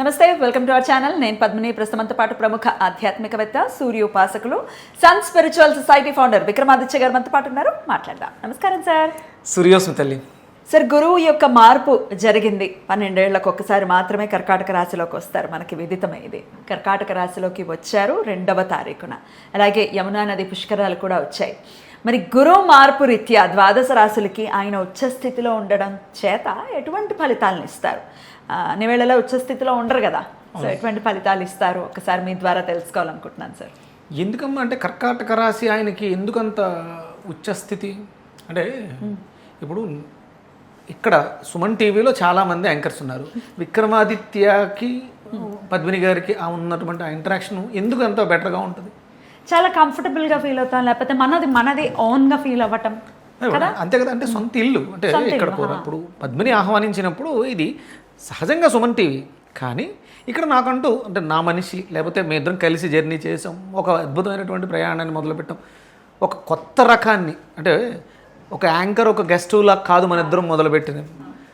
నమస్తే, welcome to our channel. నేను పద్మిని. ప్రస్తుతంతో పాటు ప్రముఖ ఆధ్యాత్మికవేత్త, సూర్యోపాసకులు, Sun Spiritual Society founder Vikramaditya గారు మనతో పాటు ఉన్నారు. మాట్లాడదాం. నమస్కారం సార్. సూర్యోస్మి తల్లి. సార్, గురువు యొక్క మార్పు జరిగింది. 12 ఏళ్లకు ఒక్కసారి మాత్రమే కర్కాటక రాశిలోకి వస్తారు. మనకి విదితమే ఇది. కర్కాటక రాశిలోకి వచ్చారు 2వ తారీఖున. అలాగే యమునా నది పుష్కరాలు కూడా వచ్చాయి. మరి గురువు మార్పు రీత్యా ద్వాదశ రాశులకి ఆయన ఉచ్చస్థితిలో ఉండడం చేత ఎటువంటి ఫలితాలను ఇస్తారు? అన్ని వేళలా ఉచ్చస్థితిలో ఉండరు కదా, సో ఎటువంటి ఫలితాలు ఇస్తారు ఒకసారి మీ ద్వారా తెలుసుకోవాలనుకుంటున్నాను సార్. ఎందుకమ్మా అంటే కర్కాటక రాశి ఆయనకి ఎందుకంత ఉచ్చస్థితి అంటే, ఇప్పుడు ఇక్కడ సుమన్ టీవీలో చాలామంది యాంకర్స్ ఉన్నారు. విక్రమాదిత్యకి పద్మిని గారికి ఉన్నటువంటి ఆ ఇంటరాక్షన్ ఎందుకు అంత బెటర్గా ఉంటుంది? చాలా కంఫర్టబుల్గా ఫీల్ అవుతాం, లేకపోతే మనది ఓన్గా ఫీల్ అవ్వటం కదా. అంతే కదా, అంటే సొంత ఇల్లు అంటే ఇక్కడ ఇప్పుడు పద్మిని ఆహ్వానించినప్పుడు ఇది సహజంగా సుమన్ టీవీ, కానీ ఇక్కడ నాకంటూ అంటే నా మనిషి, లేకపోతే మీ ఇద్దరం కలిసి జర్నీ చేసాం, ఒక అద్భుతమైనటువంటి ప్రయాణాన్ని మొదలుపెట్టాం. ఒక కొత్త రకాన్ని అంటే ఒక యాంకర్ ఒక గెస్టులా కాదు మన ఇద్దరం మొదలుపెట్టినాం.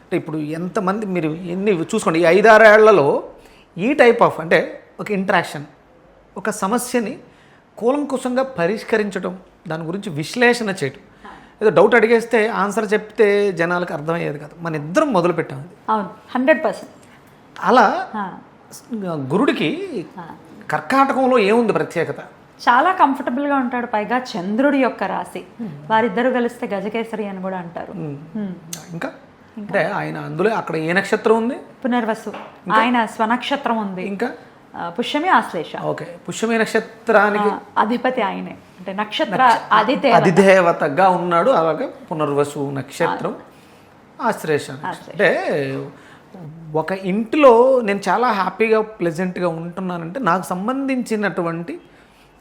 అంటే ఇప్పుడు ఎంతమంది మీరు ఎన్ని చూసుకోండి, ఈ 5-6 ఏళ్లలో ఈ టైప్ ఆఫ్ అంటే ఒక ఇంటరాక్షన్, ఒక సమస్యని కూలంకుశంగా పరిష్కరించడం, దాని గురించి విశ్లేషణ చేయటం. ఏదో డౌట్ అడిగేస్తే ఆన్సర్ చెప్తే జనాలకు అర్థమయ్యేది కాదు. మన ఇద్దరం మొదలుపెట్టాం. అవును, 100%. అలా గురుడికి కర్కాటకంలో ఏముంది ప్రత్యేకత? చాలా కంఫర్టబుల్గా ఉంటాడు. పైగా చంద్రుడి యొక్క రాశి, వారిద్దరు కలిస్తే గజకేసరి అని కూడా అంటారు. ఇంకా అంటే ఆయన అందులో అక్కడ ఏ నక్షత్రం ఉంది? పునర్వసు. ఆయన స్వనక్షత్రం ఉంది. ఇంకా పుష్యమి, ఆశ్లేష. ఓకే, పుష్యమి నక్షత్రానికి అధిపతి ఆయనే, అంటే నక్షత్ర అధిదేవతగా ఉన్నాడు. అలాగే పునర్వసు నక్షత్రం, ఆశ్లేష. అంటే ఒక ఇంటిలో నేను చాలా హ్యాపీగా ప్లెజెంట్గా ఉంటున్నానంటే నాకు సంబంధించినటువంటి,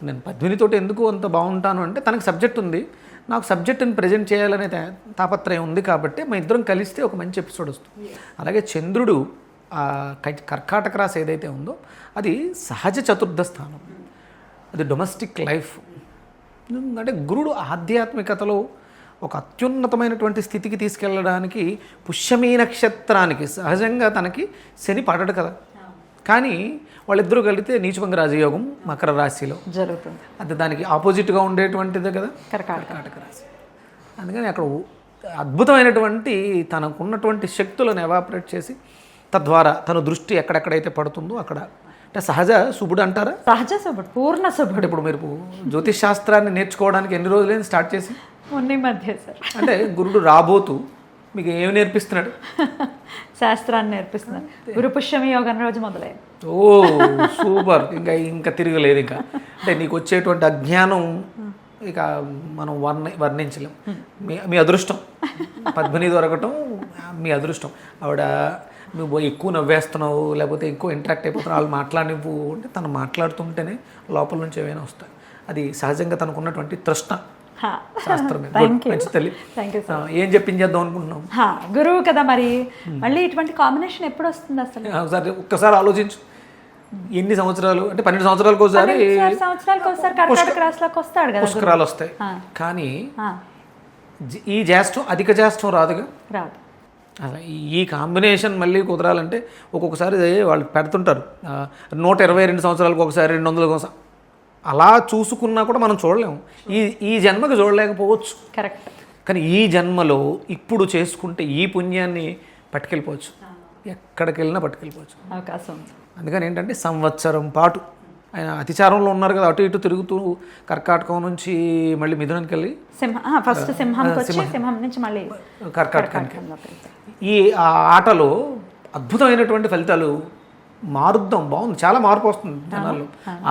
నేను పద్మినితోటి ఎందుకు అంత బాగుంటాను అంటే తనకు సబ్జెక్ట్ ఉంది, నాకు సబ్జెక్టుని ప్రజెంట్ చేయాలనే తాపత్రయం ఉంది. కాబట్టి మా ఇద్దరం కలిస్తే ఒక మంచి ఎపిసోడ్ వస్తుంది. అలాగే చంద్రుడు కర్కాటక రాశి ఏదైతే ఉందో అది సహజ చతుర్థ స్థానం, అది డొమెస్టిక్ లైఫ్. అంటే గురుడు ఆధ్యాత్మికతలో ఒక అత్యున్నతమైనటువంటి స్థితికి తీసుకెళ్ళడానికి పుష్యమీ నక్షత్రానికి సహజంగా తనకి శని పడడు కదా, కానీ వాళ్ళిద్దరూ కలిగితే నీచభంగ రాజయోగం మకర రాశిలో జరుగుతుంది. అది దానికి ఆపోజిట్గా ఉండేటువంటిదే కదా కర్కాటక రాశి. అందుకని అక్కడ అద్భుతమైనటువంటి తనకున్నటువంటి శక్తులను ఎవాపరేట్ చేసి తద్వారా తన దృష్టి ఎక్కడెక్కడైతే పడుతుందో అక్కడ అంటే సహజ శుభుడు అంటారా? సహజ శుభుడు, పూర్ణ శుభుడు. ఇప్పుడు మీరు జ్యోతిష్ శాస్త్రాన్ని నేర్చుకోవడానికి ఎన్ని రోజులైనా స్టార్ట్ చేసి? మొన్న మధ్య సార్. అంటే గురుడు రాబోతూ మీకు ఏమి నేర్పిస్తున్నాడు? శాస్త్రాన్ని నేర్పిస్తున్నాడు. గురు పుష్యమి యోగం రోజు మొదలైంది. ఓ సూపర్. ఇంకా తిరగలేదు. ఇంకా అంటే నీకు వచ్చేటువంటి అజ్ఞానం ఇక మనం వర్ణించలేం. మీ అదృష్టం పద్మిని దొరకటం మీ అదృష్టం. ఆవిడ నువ్వు ఎక్కువ నవ్వేస్తున్నావు, లేకపోతే ఎక్కువ ఇంటరాక్ట్ అయిపోతున్నావు, వాళ్ళు మాట్లాడినవు అంటే తను మాట్లాడుతుంటేనే లోపల నుంచి ఏమైనా వస్తాయి. అది సహజంగా తనకున్నటువంటి తృష్ణ. శాస్త్రం ఏం చెప్పించేద్దాం అనుకుంటున్నాం. గురువు కదా, మరి మళ్ళీ ఇటువంటి కాంబినేషన్ ఎప్పుడు వస్తుంది అసలు? ఒకసారి ఒక్కసారి ఆలోచించు. ఎన్ని సంవత్సరాలు అంటే 12 సంవత్సరాలకు ఒకసారి పుష్కరాలు వస్తాయి. కానీ ఈ జ్యేష్ఠం అధిక జ్యేష్ఠం రాదుగా. రాదు. అలా ఈ కాంబినేషన్ మళ్ళీ కుదరాలంటే ఒక్కొక్కసారి వాళ్ళు పెడుతుంటారు 122 సంవత్సరాలకు ఒకసారి, 200 ఒకసారి. అలా చూసుకున్నా కూడా మనం చూడలేము. ఈ జన్మకి చూడలేకపోవచ్చు. కరెక్ట్. కానీ ఈ జన్మలో ఇప్పుడు చేసుకుంటే ఈ పుణ్యాన్ని పట్టుకెళ్ళిపోవచ్చు, ఎక్కడికి వెళ్ళినా పట్టుకెళ్ళిపోవచ్చు, అవకాశం. అందుకని ఏంటంటే సంవత్సరం పాటు ఆయన అతిచారంలో ఉన్నారు కదా, అటు ఇటు తిరుగుతూ కర్కాటకం నుంచి మళ్ళీ మిథునానికి వెళ్ళి ఫస్ట్ సింహం నుంచి మళ్ళీ కర్కాటకానికి. ఈ ఆటలో అద్భుతమైనటువంటి ఫలితాలు మారుద్దాం. బాగుంది, చాలా మార్పు వస్తుంది జనాల్లో.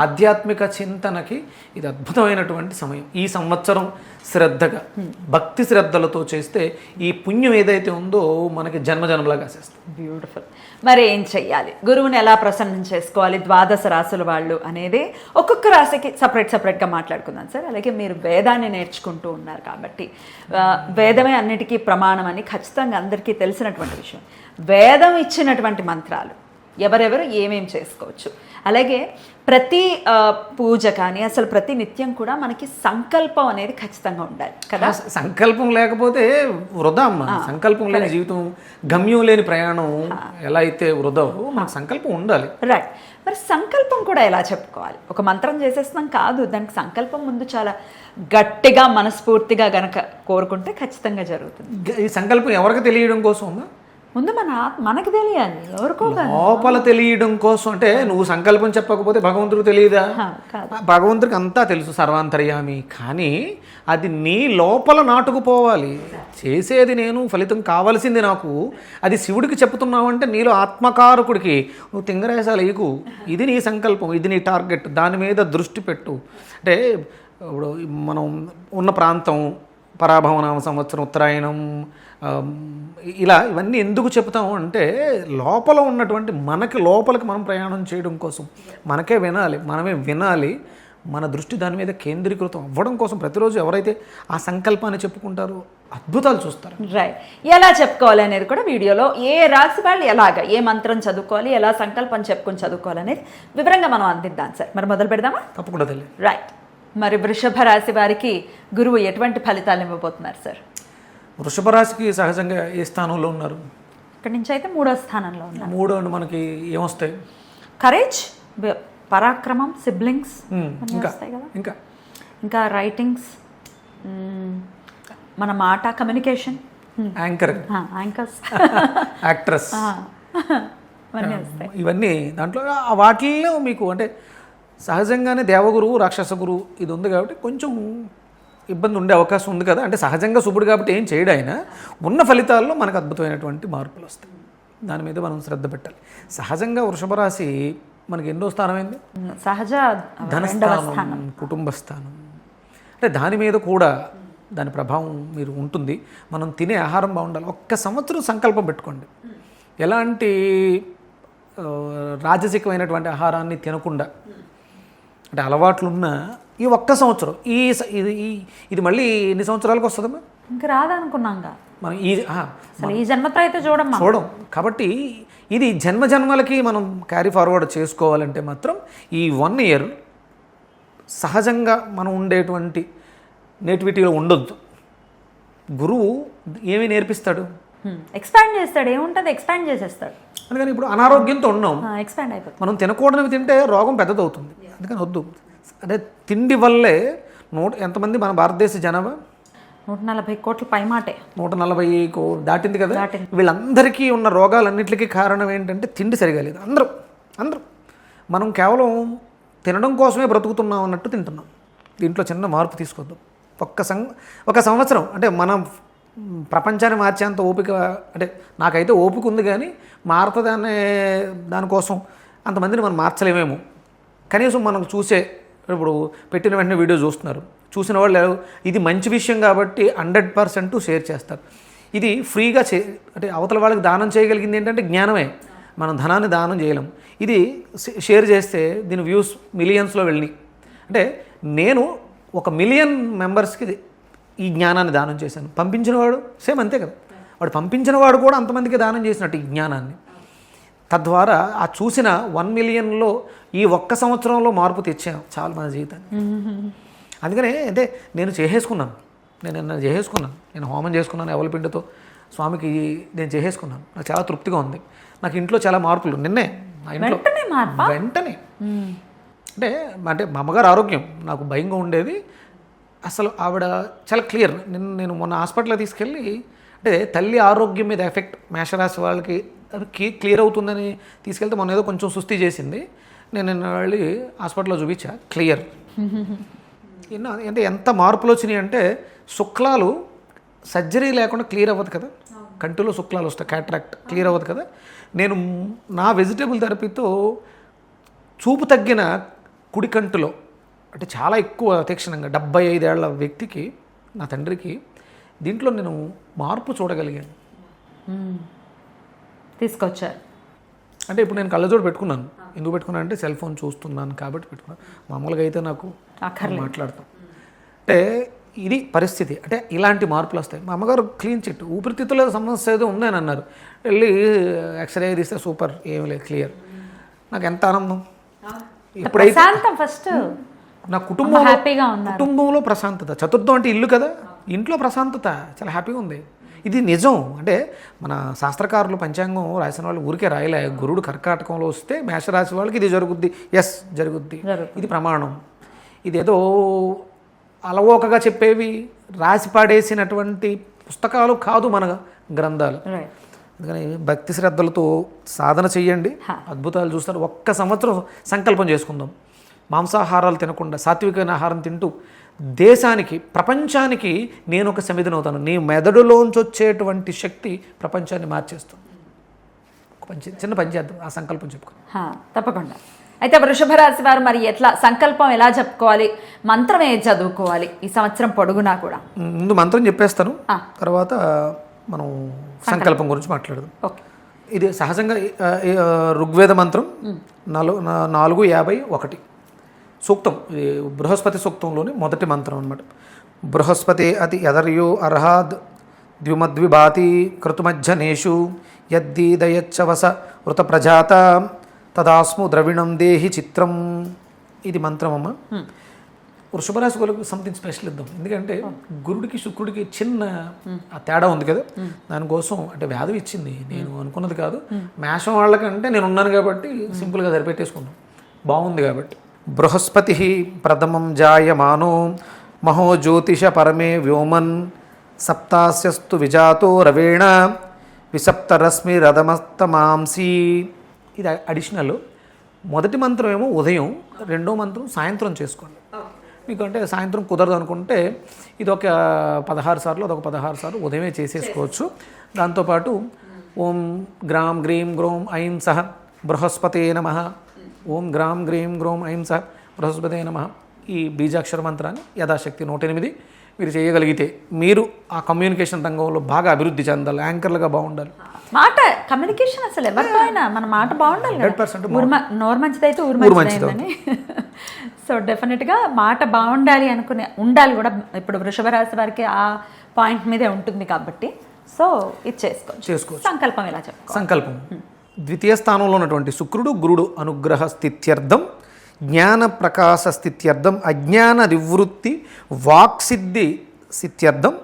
ఆధ్యాత్మిక చింతనకి ఇది అద్భుతమైనటువంటి సమయం. ఈ సంవత్సరం శ్రద్ధగా భక్తి శ్రద్ధలతో చేస్తే ఈ పుణ్యం ఏదైతే ఉందో మనకి జన్మజన్మలా కాసేస్తుంది. బ్యూటిఫుల్. మరి ఏం చెయ్యాలి? గురువుని ఎలా ప్రసన్నం చేసుకోవాలి ద్వాదశ రాశుల వాళ్ళు అనేది ఒక్కొక్క రాశికి సపరేట్గా మాట్లాడుకుందాం సార్. అలాగే మీరు వేదాన్ని నేర్చుకుంటూ ఉన్నారు కాబట్టి వేదమే అన్నిటికీ ప్రమాణం అని ఖచ్చితంగా అందరికీ తెలిసినటువంటి విషయం. వేదం ఇచ్చినటువంటి మంత్రాలు ఎవరెవరు ఏమేం చేసుకోవచ్చు, అలాగే ప్రతి పూజ కానీ అసలు ప్రతి నిత్యం కూడా మనకి సంకల్పం అనేది ఖచ్చితంగా ఉండాలి కదా. సంకల్పం లేకపోతే వృధా అమ్మ. సంకల్పం లేని జీవితం, గమ్యం లేని ప్రయాణం ఎలా అయితే వృధావో మనకు సంకల్పం ఉండాలి. రైట్. మరి సంకల్పం కూడా ఎలా చెప్పుకోవాలి? ఒక మంత్రం చేసేస్తున్నాం కాదు, దానికి సంకల్పం ముందు చాలా గట్టిగా మనస్ఫూర్తిగా గనక కోరుకుంటే ఖచ్చితంగా జరుగుతుంది. ఈ సంకల్పం ఎవరికి తెలియడం కోసం అమ్మా? ముందు మనకు తెలియాలి, ఎవరికో లోపల తెలియడం కోసం. అంటే నువ్వు సంకల్పం చెప్పకపోతే భగవంతుడికి తెలియదా? భగవంతుడికి అంతా తెలుసు, సర్వాంతర్యామి. కానీ అది నీ లోపల నాటుకుపోవాలి. చేసేది నేను, ఫలితం కావాల్సింది నాకు. అది శివుడికి చెప్తున్నావు అంటే నీలో ఆత్మకారకుడికి నువ్వు తింగరేసాలు వేయకు. ఇది నీ సంకల్పం, ఇది నీ టార్గెట్, దాని మీద దృష్టి పెట్టు. అంటే ఇప్పుడు మనం ఉన్న ప్రాంతం, పరాభవనామ సంవత్సరం, ఉత్తరాయణం, ఇలా ఇవన్నీ ఎందుకు చెప్తాము అంటే లోపల ఉన్నటువంటి మనకి లోపలికి మనం ప్రయాణం చేయడం కోసం, మనకే వినాలి, మనమే వినాలి, మన దృష్టి దాని మీద కేంద్రీకృతం అవ్వడం కోసం ప్రతిరోజు ఎవరైతే ఆ సంకల్పాన్ని చెప్పుకుంటారో అద్భుతాలు చూస్తారు. రైట్. ఎలా చెప్పుకోవాలి అనేది కూడా వీడియోలో ఏ రాశి వాళ్ళు ఎలాగ ఏ మంత్రం చదువుకోవాలి, ఎలా సంకల్పం చెప్పుకొని చదువుకోవాలి అనేది వివరంగా మనం అందిద్దాం సార్. మరి మొదలు పెడదామా? తప్పకుండా తల్లి. రైట్. మరి వృషభ రాశి వారికి గురువు ఎటువంటి ఫలితాలు ఇవ్వబోతున్నారు సార్? వృషభ రాశికి సహజంగా ఏ స్థానంలో ఉన్నారు? ఇక్కడి నుంచి అయితే 3వ స్థానంలో ఉన్నారు. 3 అంటే మనకి ఏమొస్తాయి? కరేజ్, పరాక్రమం, సిబ్లింగ్స్, ఇంకా రైటింగ్స్, మన మాట, కమ్యూనికేషన్, యాంకర్స్, యాక్ట్రెస్, ఇవన్నీ దాంట్లో వాటిల్లో మీకు అంటే సహజంగానే దేవగురువు, రాక్షస గురువు ఇది ఉంది కాబట్టి కొంచెం ఇబ్బంది ఉండే అవకాశం ఉంది కదా. అంటే సహజంగా శుభుడు కాబట్టి ఏం చేయడు ఆయన. ఉన్న ఫలితాల్లో మనకు అద్భుతమైనటువంటి మార్పులు వస్తాయి. దాని మీద మనం శ్రద్ధ పెట్టాలి. సహజంగా వృషభ రాశి మనకి ఎన్నో స్థానమైంది? సహజ ధనస్థానం, కుటుంబ స్థానం. అంటే దాని మీద కూడా దాని ప్రభావం మీరు ఉంటుంది. మనం తినే ఆహారం బాగుండాలి. ఒక్క సంవత్సరం సంకల్పం పెట్టుకోండి, ఎలాంటి రాజసికమైనటువంటి ఆహారాన్ని తినకుండా. అంటే అలవాట్లున్న ఈ ఒక్క సంవత్సరం ఇది మళ్ళీ ఎన్ని సంవత్సరాలకు వస్తుందమ్మా? ఇంకా రాదనుకున్నాంగా మనం ఈ జన్మతో అయితే చూడం కాబట్టి ఇది జన్మలకి మనం క్యారీ ఫార్వర్డ్ చేసుకోవాలంటే మాత్రం ఈ 1 ఇయర్ సహజంగా మనం ఉండేటువంటి నేటివిటీలో ఉండొద్దు. గురువు ఏమి నేర్పిస్తాడు? ఎక్స్పాండ్ చేస్తాడు. ఏముంటుంది? ఎక్స్పాండ్ చేసేస్తాడు. అందుకని ఇప్పుడు అనారోగ్యంతో ఉన్నాం, ఎక్స్పాండ్ అయిపోతుంది. మనం తినకూడనివి తింటే రోగం పెద్దదవుతుంది. అందుకని వద్దు. అంటే తిండి వల్లే ఎంతమంది మన భారతదేశ జనాభా 140 కోట్ల పైమాటే, 140 దాటింది కదా. వీళ్ళందరికీ ఉన్న రోగాలన్నింటికి కారణం ఏంటంటే తిండి సరిగా లేదు. అందరూ మనం కేవలం తినడం కోసమే బ్రతుకుతున్నాం అన్నట్టు తింటున్నాం. దీంట్లో చిన్న మార్పు తీసుకొద్దాం. ఒక సంవత్సరం అంటే మనం ప్రపంచాన్ని మార్చేంత ఓపిక, అంటే నాకైతే ఓపిక ఉంది, కానీ మారుతుంది అనే దానికోసం అంతమందిని మనం మార్చలేమేమో. కనీసం మనం చూసే ఇప్పుడు పెట్టిన వెంటనే వీడియో చూస్తున్నారు, చూసిన వాళ్ళు ఇది మంచి విషయం కాబట్టి 100% షేర్ చేస్తారు. ఇది ఫ్రీగా అంటే అవతల వాళ్ళకి దానం చేయగలిగింది ఏంటంటే జ్ఞానమే. మనం ధనాన్ని దానం చేయలేం. ఇది షేర్ చేస్తే దీని వ్యూస్ మిలియన్స్లో వెళ్ళినాయి. అంటే నేను 1 మిలియన్ మెంబర్స్కి ఈ జ్ఞానాన్ని దానం చేశాను. పంపించినవాడు సేమ్ అంతే కదా. వాడు పంపించినవాడు కూడా అంతమందికి దానం చేసినట్టు ఈ జ్ఞానాన్ని. తద్వారా ఆ చూసిన 1 మిలియన్లో ఈ ఒక్క సంవత్సరంలో మార్పు తెచ్చాను చాలా మన జీవితాన్ని. అందుకనే అంటే నేను చేసేసుకున్నాను. నేను హోమం చేసుకున్నాను ఎవలపిండితో స్వామికి నేను చేసేసుకున్నాను. నాకు చాలా తృప్తిగా ఉంది. నాకు ఇంట్లో చాలా మార్పులు నిన్నే నా ఇంట్లో వెంటనే. అంటే మా అమ్మగారు ఆరోగ్యం నాకు భయంగా ఉండేది. అసలు ఆవిడ చాలా క్లియర్. నేను మొన్న హాస్పిటల్లో తీసుకెళ్ళి, అంటే తల్లి ఆరోగ్యం మీద ఎఫెక్ట్ మేషరాశి వాళ్ళకి క్లియర్ అవుతుందని తీసుకెళ్తే మొన్న ఏదో కొంచెం సుస్థి చేసింది. నేను వెళ్ళి హాస్పిటల్లో చూపించా, క్లియర్. అంటే ఎంత మార్పులు వచ్చినాయి అంటే శుక్లాలు సర్జరీ లేకుండా క్లియర్ అవ్వదు కదా. కంటిలో శుక్లాలు వస్తాయి, క్యాట్రాక్ట్ క్లియర్ అవ్వదు కదా. నేను నా వెజిటేబుల్ థెరపీతో చూపు తగ్గిన కుడి కంటిలో, అంటే చాలా ఎక్కువ తీక్షణంగా 75 ఏళ్ల వ్యక్తికి, నా తండ్రికి, దీంట్లో నేను మార్పు చూడగలిగాను. తీసుకొచ్చారు. అంటే ఇప్పుడు నేను కళ్ళజోడు పెట్టుకున్నాను. ఎందుకు పెట్టుకున్నాను అంటే సెల్ ఫోన్ చూస్తున్నాను కాబట్టి పెట్టుకున్నాను. మామూలుగా అయితే నాకు మాట్లాడతాం. అంటే ఇది పరిస్థితి. అంటే ఇలాంటి మార్పులు వస్తాయి. మా అమ్మగారు క్లీన్ చిట్, ఊపిరితిత్తుల సమస్య ఏదో ఉందని అన్నారు. వెళ్ళి ఎక్స్రే తీస్తే సూపర్, ఏం లేదు, క్లియర్. నాకు ఎంత ఆనందం. ఇప్పుడైతే ప్రశాంతం ఫస్ట్ నా కుటుంబం హ్యాపీగా ఉన్నారు. కుటుంబంలో ప్రశాంతత, చతుర్థం అంటే ఇల్లు కదా, ఇంట్లో ప్రశాంతత చాలా హ్యాపీగా ఉంది. ఇది నిజం. అంటే మన శాస్త్రకారులు పంచాంగం రాసిన వాళ్ళు ఊరికే రాయలే. గురుడు కర్కాటకంలో వస్తే మేషరాశి వాళ్ళకి ఇది జరుగుద్ది, ఎస్ జరుగుద్ది, ఇది ప్రమాణం. ఇదేదో అలవోకగా చెప్పేవి రాసి పాడేసినటువంటి పుస్తకాలు కాదు మన గ్రంథాలు. అందుకని భక్తి శ్రద్ధలతో సాధన చెయ్యండి, అద్భుతాలు చూస్తారు. ఒక్క సంవత్సరం సంకల్పం చేసుకుందాం, మాంసాహారాలు తినకుండా సాత్వికమైన ఆహారం తింటూ దేశానికి, ప్రపంచానికి నేను ఒక సమిధిని అవుతాను. నీ మెదడులోంచి వచ్చేటువంటి శక్తి ప్రపంచాన్ని మార్చేస్తుంది. ఒక చిన్న పని చేద్దాం, ఆ సంకల్పం చెప్పుకో. తప్పకుండా. అయితే వృషభ రాశి వారు మరి ఎట్లా సంకల్పం ఎలా చెప్పుకోవాలి, మంత్రం ఏది చదువుకోవాలి ఈ సంవత్సరం పొడుగునా కూడా? ముందు మంత్రం చెప్పేస్తాను, తర్వాత మనం సంకల్పం గురించి మాట్లాడదాం. ఓకే. ఇది సహజంగా ఋగ్వేద మంత్రం 4:51 సూక్తం. ఇది బృహస్పతి సూక్తంలోని మొదటి మంత్రం అన్నమాట. బృహస్పతి అతి యదర్యో అర్హాద్ ద్విమద్విభాతి కృతుమజ్జనేషు యద్దీదయచ్చవస వృత ప్రజాత తదాస్ము ద్రవిణం దేహి చిత్రం. ఇది మంత్రం అమ్మ. వృషభ రాశి వాళ్ళకి సంథింగ్ స్పెషల్ ఇద్దాం. ఎందుకంటే గురుడికి శుక్రుడికి చిన్న ఆ తేడా ఉంది కదా, దానికోసం అంటే వ్యాధి ఇచ్చింది, నేను అనుకున్నది కాదు. మేషం వాళ్ళకంటే నేను ఉన్నాను కాబట్టి సింపుల్గా సరిపెట్టేసుకున్నాం, బాగుంది కాబట్టి. బృహస్పతి ప్రథమం జాయమానో మహో జ్యోతిష పరమే వ్యోమన్ సప్తాస్యస్తు విజాతో రవేణ విసప్తరశ్మి రథమస్తమాంసి. ఇది అడిషనల్. మొదటి మంత్రం ఏమో ఉదయం, రెండో మంత్రం సాయంత్రం చేసుకోండి. మీకు అంటే సాయంత్రం కుదరదు అనుకుంటే ఇది ఒక 16 సార్లు, అదొక 16 సార్లు ఉదయమే చేసేసుకోవచ్చు. దాంతోపాటు ఓం గ్రాం గ్రీం గ్రోం ఐం సహ బృహస్పతే నమః, ఓం గ్రాం గ్రీం గ్రోం ఐం సహ బృహస్పతే నమః, ఈ బీజాక్షర మంత్రాన్ని యథాశక్తి 108 మీరు చేయగలిగితే మీరు ఆ కమ్యూనికేషన్ రంగంలో బాగా అభివృద్ధి చెందాలి, యాంకర్లుగా బాగుండాలి. మాట కమ్యూనికేషన్ అసలు ఎవరితో అయినా మన మాట బాగుండాలి. 100% నోరు మంచిదైతే ఊరు మంచిదైందని. సో డెఫినెట్గా మాట బాగుండాలి అనుకునే ఉండాలి కూడా. ఇప్పుడు వృషభ రాశి వారికి ఆ పాయింట్ మీదే ఉంటుంది కాబట్టి సో ఇది చేసుకోవచ్చు. సంకల్పం ఎలా చెప్పుకో? సంకల్పం ద్వితీయ స్థానంలో ఉన్నటువంటి శుక్రుడు గురుడు అనుగ్రహ స్థిత్యర్థం, జ్ఞాన ప్రకాశ స్థిత్యర్థం, అజ్ఞాన నివృత్తి వాక్సిద్ధి స్థిత్యర్థం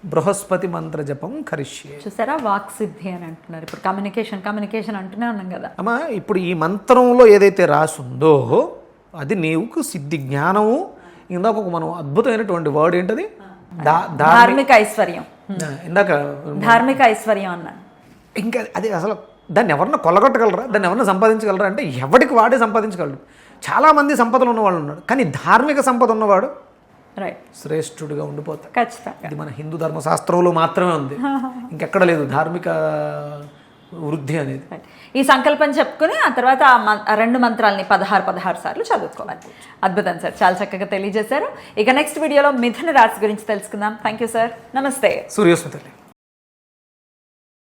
బృహస్పతి మంత్ర జపం కరిష్యే. చూసారా, వాక్సిద్ధి అని అంటున్నారు. ఇప్పుడు కమ్యూనికేషన్ అంటూనే ఉన్నాం కదా అమ్మా. ఇప్పుడు ఈ మంత్రంలో ఏదైతే రాసుందో అది నీవుకు సిద్ధి, జ్ఞానము. ఇందాక ఒక మనం అద్భుతమైనటువంటి వర్డ్ ఏంటది, ధార్మిక ఐశ్వర్యం. ఇందాక ధార్మిక ఐశ్వర్యం అన్నాను. ఇంకా అది అసలు దాన్ని ఎవరన్నా కొల్లగొట్టగలరా, దాన్ని ఎవరన్నా సంపాదించగలరా అంటే ఎవరికి వాడే సంపాదించగలడు. చాలామంది సంపదలు ఉన్నవాళ్ళు ఉన్నారు, కానీ ధార్మిక సంపద ఉన్నవాడు రైట్ శ్రేష్ఠుడిగా ఉండిపోతాడు. ఖచ్చితంగా. ఇది మన హిందూ ధర్మశాస్త్రంలో మాత్రమే ఉంది, ఇంకెక్కడ లేదు ధార్మిక వృద్ధి అనేది. ఈ సంకల్పం చెప్పుకుని ఆ తర్వాత ఆ 2 మంత్రాలని 16 సార్లు చదువుకోవాలి. అద్భుతం సార్, చాలా చక్కగా తెలియజేశారు. ఇక నెక్స్ట్ వీడియోలో మిథున రాశి గురించి తెలుసుకుందాం. థ్యాంక్ యూ సార్, నమస్తే. సూర్యోస్మితల్లి.